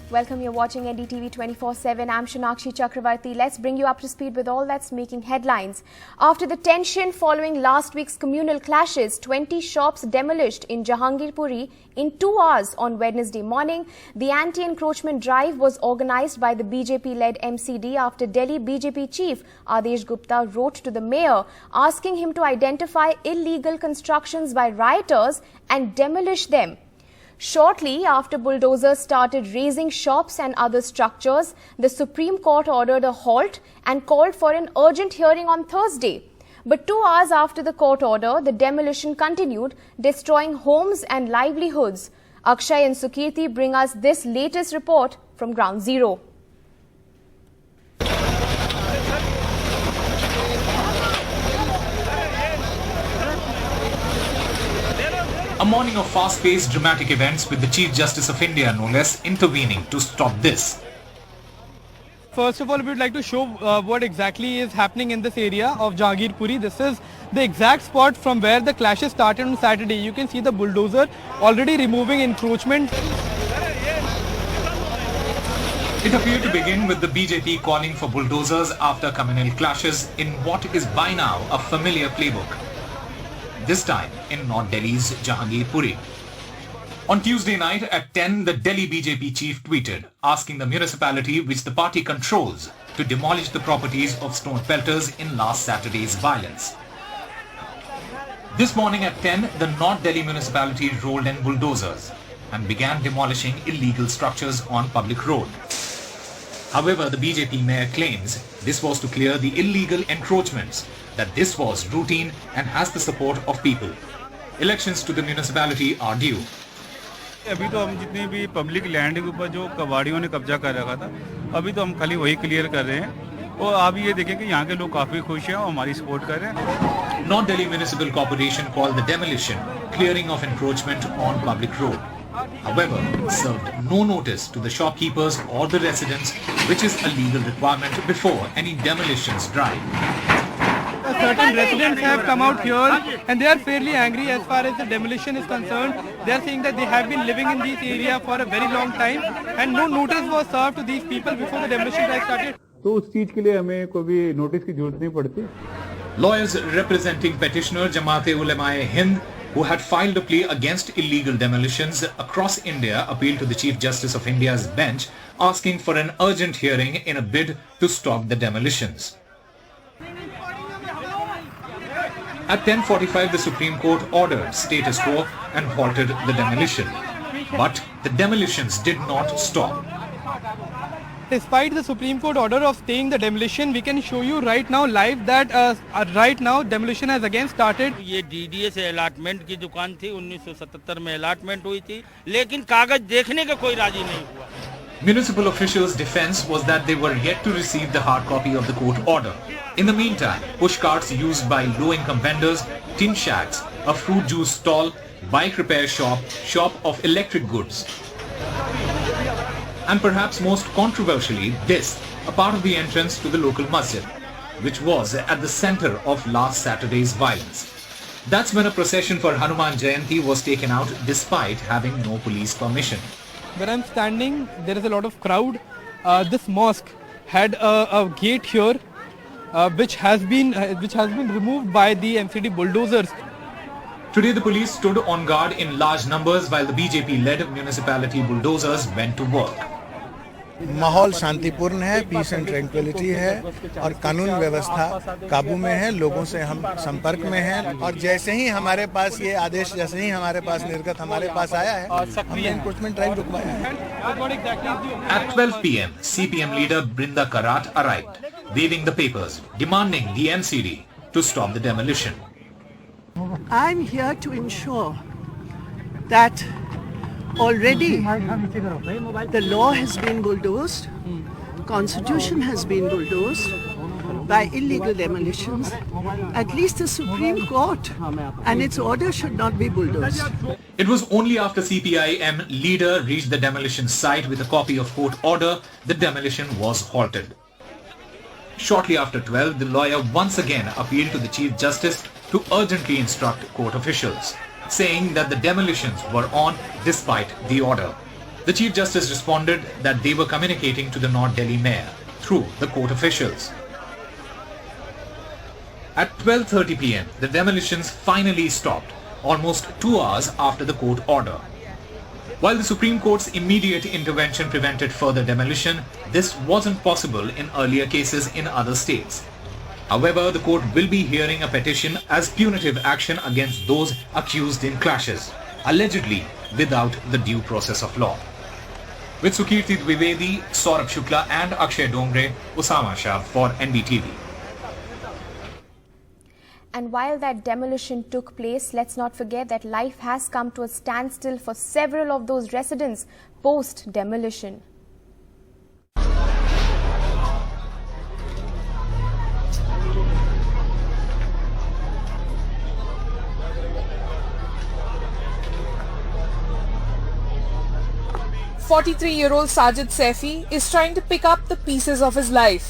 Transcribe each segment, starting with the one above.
Welcome, you're watching NDTV 24/7. I'm Shanakshi Chakravarti. Let's bring you up to speed with all that's making headlines. After the tension following last week's communal clashes, 20 shops demolished in Jahangirpuri in 2 hours on Wednesday morning. The anti-encroachment drive was organized by the BJP-led MCD after Delhi BJP chief Adesh Gupta wrote to the mayor asking him to identify illegal constructions by rioters and demolish them. Shortly after bulldozers started razing shops and other structures, the Supreme Court ordered a halt and called for an urgent hearing on Thursday. But 2 hours after the court order, the demolition continued, destroying homes and livelihoods. Akshay and Sukirti bring us this latest report from Ground Zero. A morning of fast-paced dramatic events with the Chief Justice of India no less intervening to stop this. First of all, we would like to show what exactly is happening in this area of Jahangirpuri. This is the exact spot from where the clashes started on Saturday. You can see the bulldozer already removing encroachment. It appeared to begin with the BJP calling for bulldozers after communal clashes in what is by now a familiar playbook. This time in North Delhi's Jahangirpuri. On Tuesday night at 10, the Delhi BJP chief tweeted asking the municipality which the party controls to demolish the properties of stone pelters in last Saturday's violence. This morning at 10, the North Delhi municipality rolled in bulldozers and began demolishing illegal structures on public road. However, the BJP mayor claims this was to clear the illegal encroachments, that this was routine and has the support of people. Elections to the municipality are due. अभी तो हम जितनी भी public land के ऊपर जो कबाड़ियों ने कब्जा कर रखा था, अभी तो हम खाली वही क्लियर कर रहे हैं और आप ये देखें कि यहाँ के लोग काफी खुश हैं और हमारी सपोर्ट कर रहे हैं. North Delhi Municipal Corporation called the demolition clearing of encroachment on public road. However, served no notice to the shopkeepers or the residents, which is a legal requirement before any demolitions drive. Certain residents have come out here and they are fairly angry as far as the demolition is concerned. They are saying that they have been living in this area for a very long time and no notice was served to these people before the demolition drive started. तो उस चीज के लिए हमें कोई भी notice की जरूरत नहीं पड़ती. Lawyers representing petitioner Jamaat-e-Ulama-e-Hind, who had filed a plea against illegal demolitions across India, appealed to the Chief Justice of India's bench, asking for an urgent hearing in a bid to stop the demolitions. At 10:45, the Supreme Court ordered status quo and halted the demolition. But the demolitions did not stop. Despite the Supreme Court order of staying the demolition, we can show you right now live that right now demolition has again started. ये DDS allotment की दुकान थी, 1977 में allotment हुई थी, लेकिन कागज देखने का कोई राजी नहीं हुआ. Municipal officials' defense was that they were yet to receive the hard copy of the court order. In the meantime, push carts used by low-income vendors, tin shacks, a fruit juice stall, bike repair shop, shop of electric goods. And perhaps most controversially, this, a part of the entrance to the local masjid, which was at the center of last Saturday's violence. That's when a procession for Hanuman Jayanti was taken out despite having no police permission. Where I'm standing, there is a lot of crowd. This mosque had a gate here, which has been removed by the MCD bulldozers. Today, the police stood on guard in large numbers while the BJP-led municipality bulldozers went to work. माहौल शांतिपूर्ण है, piece and tranquillity है और कानून व्यवस्था काबू में है. लोगों से हम संपर्क में हैं और जैसे ही हमारे पास ये आदेश जैसे ही हमारे पास निर्गत हमारे पास आया है, हमने एनक्रोचमेंट ड्राइव रुकवाया है. At 12 p.m., CPM leader Brinda Karat arrived, waving the papers, demanding the MCD to stop the demolition. I'm here to ensure that already the law has been bulldozed, constitution has been bulldozed by illegal demolitions. At least the Supreme Court and its order should not be bulldozed. It was only after CPIM leader reached the demolition site with a copy of court order the demolition was halted. Shortly after 12, the lawyer once again appealed to the Chief Justice to urgently instruct court officials, saying that the demolitions were on despite the order. The Chief Justice responded that they were communicating to the North Delhi Mayor through the court officials. At 12:30 p.m, the demolitions finally stopped, almost 2 hours after the court order. While the Supreme Court's immediate intervention prevented further demolition, this wasn't possible in earlier cases in other states. However, the court will be hearing a petition as punitive action against those accused in clashes, allegedly without the due process of law. With Sukirti Dwivedi, Saurabh Shukla and Akshay Dongre, Usama Shah for NDTV. And while that demolition took place, let's not forget that life has come to a standstill for several of those residents post-demolition. "43-year-old Sajid Saifi is trying to pick up the pieces of his life.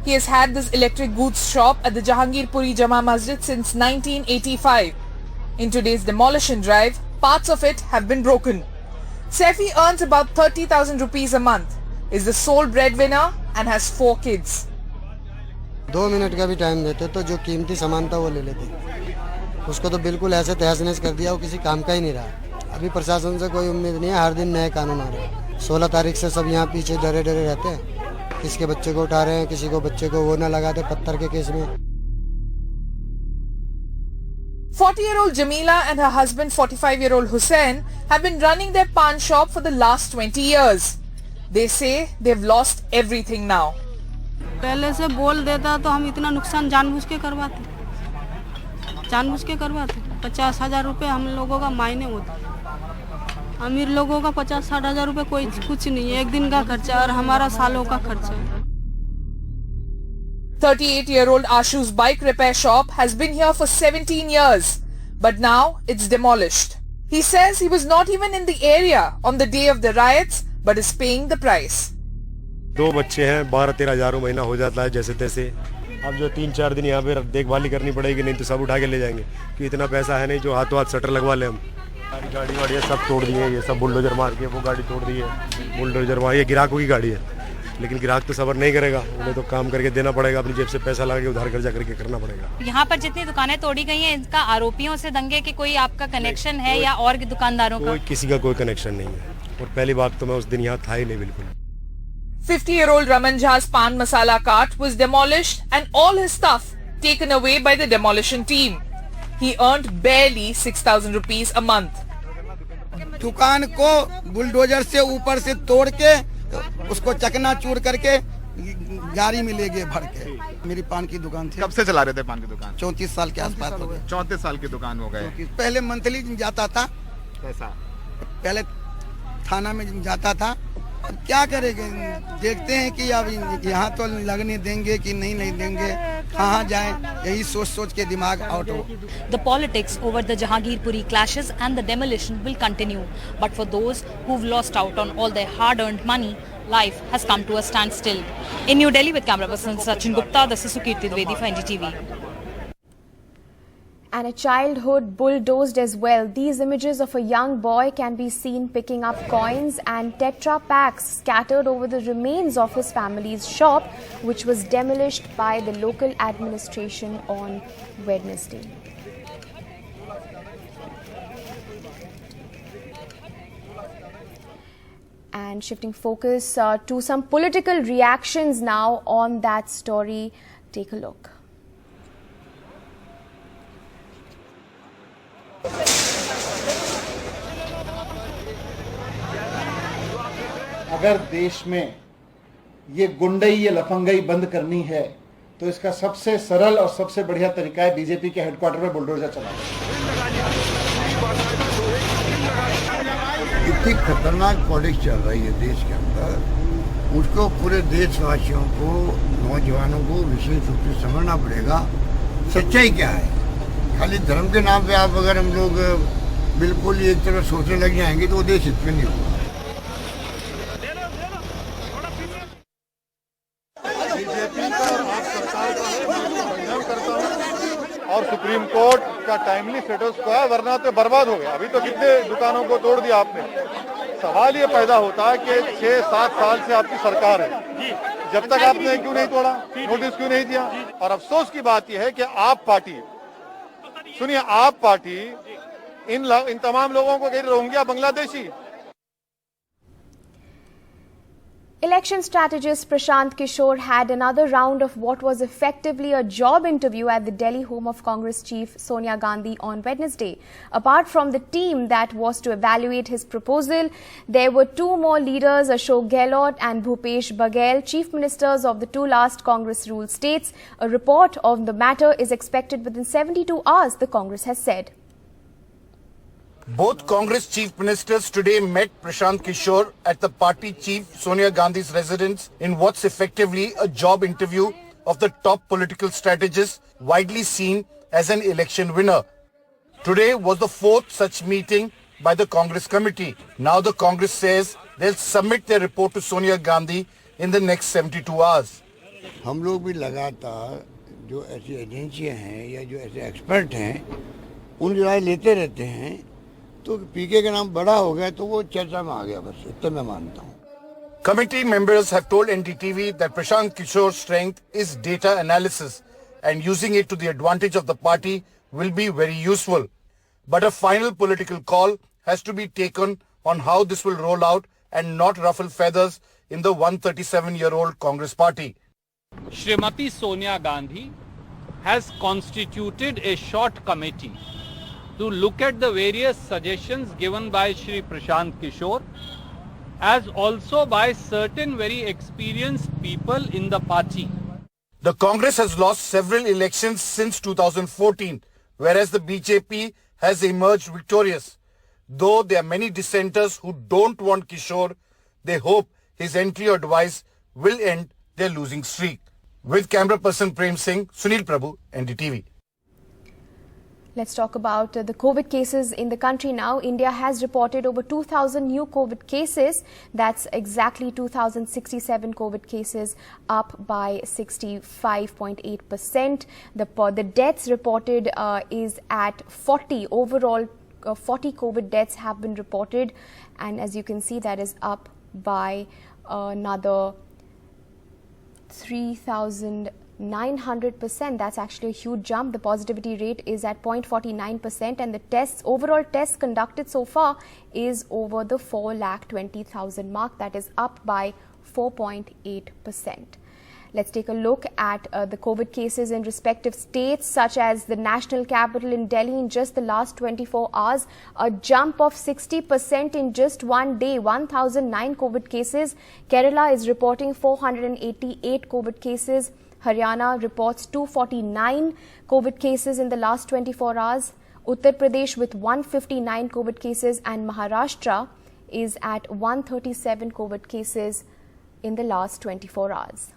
He has had this electric goods shop at the Jahangirpuri Jama Masjid since 1985. In today's demolition drive, parts of it have been broken. Saifi earns about 30,000 rupees a month, is the sole breadwinner and has 4 kids. 2 minute का भी time देते तो जो कीमती सामान था वो ले लेते। उसको तो बिल्कुल ऐसे तहस-नहस कर दिया, वो किसी काम का ही नहीं रहा। अभी प्रशासन से कोई उम्मीद नहीं है, हर दिन नए कानून आ रहे हैं। 16 तारीख से सब यहाँ पीछे डरे डरे रहते हैं, किसके बच्चे को उठा रहे हैं, किसी को बच्चे को वो ना लगा दे पत्थर के केस में। 40-year-old Jamila and her husband 45-year-old Hussain have been running their pan shop for the last 20 years. They say they've lost everything now. पहले से बोल देता तो हम इतना नुकसान जानबूझ के करवाते। 50,000 रुपए हम लोगों का मायने होता। अमीर लोगों का 50-60 हजार रुपए कोई कुछ नहीं है, एक दिन का खर्चा और हमारा सालों का खर्चा है। 38-year-old Ashu's bike repair shop has been here for 17 years, but now it's demolished. He says he was not even in the area on the day of the riots, but is paying the price. 2 बच्चे हैं, 12-13 हजार महीना हो जाता है जैसे तैसे। अब जो 3-4 दिन यहाँ पे देखभाल करनी पड़ेगी, नहीं तो सब उठा के ले जाएंगे कि इतना पैसा है नहीं जो हाथों हाथ शटर लगवा ले हम। गाड़ी वाड़ी सब तोड़ दिए, ये सब बुलडोजर मार के वो गाड़ी तोड़ दी है। बुलडोजर मार, ये ग्राहकों की गाड़ी है, लेकिन ग्राहक तो सबर नहीं करेगा, उन्हें तो काम करके देना पड़ेगा, अपनी जेब से पैसा लगा के उधार कर्जा करके करना पड़ेगा। यहाँ पर जितनी दुकानें तोड़ी गई हैं, इनका आरोपियों से दंगे कि कोई आपका कनेक्शन है या और दुकानदारों का? किसी का कोई कनेक्शन नहीं है, और पहली बात तो मैं उस दिन यहाँ था ही नहीं बिल्कुल। 50-year-old Raman Jha's pan masala cart was demolished and all his stuff taken away by the demolition team. He earned barely 6,000 rupees a month. दुकान को बुलडोजर से ऊपर से तोड़ के उसको चकनाचूर करके गाड़ी में ले गए भर के। मेरी पान की दुकान थी। कब से चला रहे थे पान की दुकान? 34 साल के आसपास हो गए। 34 साल की दुकान हो गए। पहले मंथली जाता था। पैसा पहले थाना में जाता था, अब क्या करेंगे, देखते हैं कि अब यहाँ तो लगने देंगे कि नहीं देंगे, कहाँ जाएं, यही सोच के दिमाग आउट हो। The politics over the Jahangirpuri clashes and the demolition will continue, but for those who've lost out on all their hard-earned money, life has come to a standstill. In New Delhi with camera person Sachin Gupta, this is Sukirti Dwivedi for NDTV. And a childhood bulldozed as well. These images of a young boy can be seen picking up coins and Tetra packs scattered over the remains of his family's shop, which was demolished by the local administration on Wednesday. And shifting focus to some political reactions now on that story. Take a look. अगर देश में ये गुंडई, ये लफंगई बंद करनी है तो इसका सबसे सरल और सबसे बढ़िया तरीका है बीजेपी के हेडक्वार्टर में बुलडोजर चलाना। इतनी खतरनाक पॉलिटिक्स चल रही है देश के अंदर, उसको पूरे देशवासियों को, नौजवानों को विशेष रूप से समझना पड़ेगा सच्चाई क्या है। खाली धर्म के नाम पे आप अगर हम लोग बिल्कुल एक तरह सोचने लग जाएंगे तो वो देश हित में नहीं होगा। और सुप्रीम कोर्ट का टाइमली स्टेटस को है, वरना तो बर्बाद हो गया। अभी तो कितने दुकानों को तोड़ दिया आपने। सवाल ये पैदा होता है कि 6-7 साल से आपकी सरकार है, जब तक आपने क्यों नहीं तोड़ा, नोटिस क्यों नहीं दिया? और अफसोस की बात यह है कि आप पार्टी, सुनिए, आप पार्टी इन तमाम लोगों को कह रही Rohingya Bangladeshi. Election strategist Prashant Kishor had another round of what was effectively a job interview at the Delhi home of Congress chief Sonia Gandhi on Wednesday. Apart from the team that was to evaluate his proposal, there were two more leaders, Ashok Gehlot and Bhupesh Baghel, chief ministers of the two last Congress-ruled states. A report on the matter is expected within 72 hours, the Congress has said. Both Congress chief ministers today met Prashant Kishor at the party chief Sonia Gandhi's residence in what's effectively a job interview of the top political strategist widely seen as an election winner. Today was the fourth such meeting by the Congress committee. Now the Congress says they'll submit their report to Sonia Gandhi in the next 72 hours. हम लोग भी लगातार जो ऐसी एजेंसियां हैं या जो ऐसे एक्सपर्ट हैं उनकी राय लेते रहते हैं, तो पीके का नाम बड़ा हो गया तो वो चर्चा में आ गया, बस इतना मैं मानता हूँ। Committee members have told NDTV that Prashant Kishore's strength is data analysis and using it to the advantage of the party will be very useful. But a final political call has to be taken on how this will roll out and not ruffle feathers in the 137-year-old Congress party. Srimati Sonia Gandhi has constituted a short committee to look at the various suggestions given by Shri Prashant Kishor, as also by certain very experienced people in the party. The Congress has lost several elections since 2014, whereas the BJP has emerged victorious. Though there are many dissenters who don't want Kishor, they hope his entry or device will end their losing streak. With camera person Prem Singh, Sunil Prabhu, NDTV. Let's talk about the COVID cases in the country now. India has reported over 2,000 new COVID cases. That's exactly 2,067 COVID cases, up by 65.8%. The deaths reported is at 40. Overall, 40 COVID deaths have been reported. And as you can see, that is up by another 3,900%. That's actually a huge jump. The positivity rate is at 0.49% and the overall tests conducted so far is over the 4,20,000 mark. That is up by 4.8%. Let's take a look at the COVID cases in respective states, such as the national capital in Delhi. In just the last 24 hours, a jump of 60% in just one day, 1,009 COVID cases. Kerala is reporting 488 COVID cases. Haryana reports 249 COVID cases in the last 24 hours. Uttar Pradesh with 159 COVID cases and Maharashtra is at 137 COVID cases in the last 24 hours.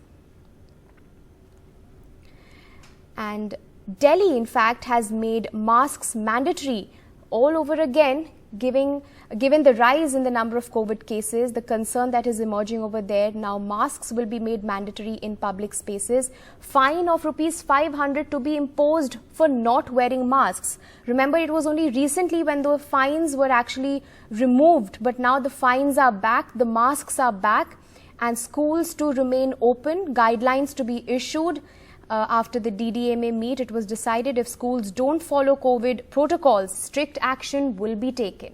And Delhi, in fact, has made masks mandatory all over again, given the rise in the number of COVID cases, the concern that is emerging over there. Now masks will be made mandatory in public spaces. Fine of ₹500 to be imposed for not wearing masks. Remember, it was only recently when the fines were actually removed, but now the fines are back, the masks are back, and schools to remain open, guidelines to be issued. After the DDMA meet, it was decided if schools don't follow COVID protocols, strict action will be taken.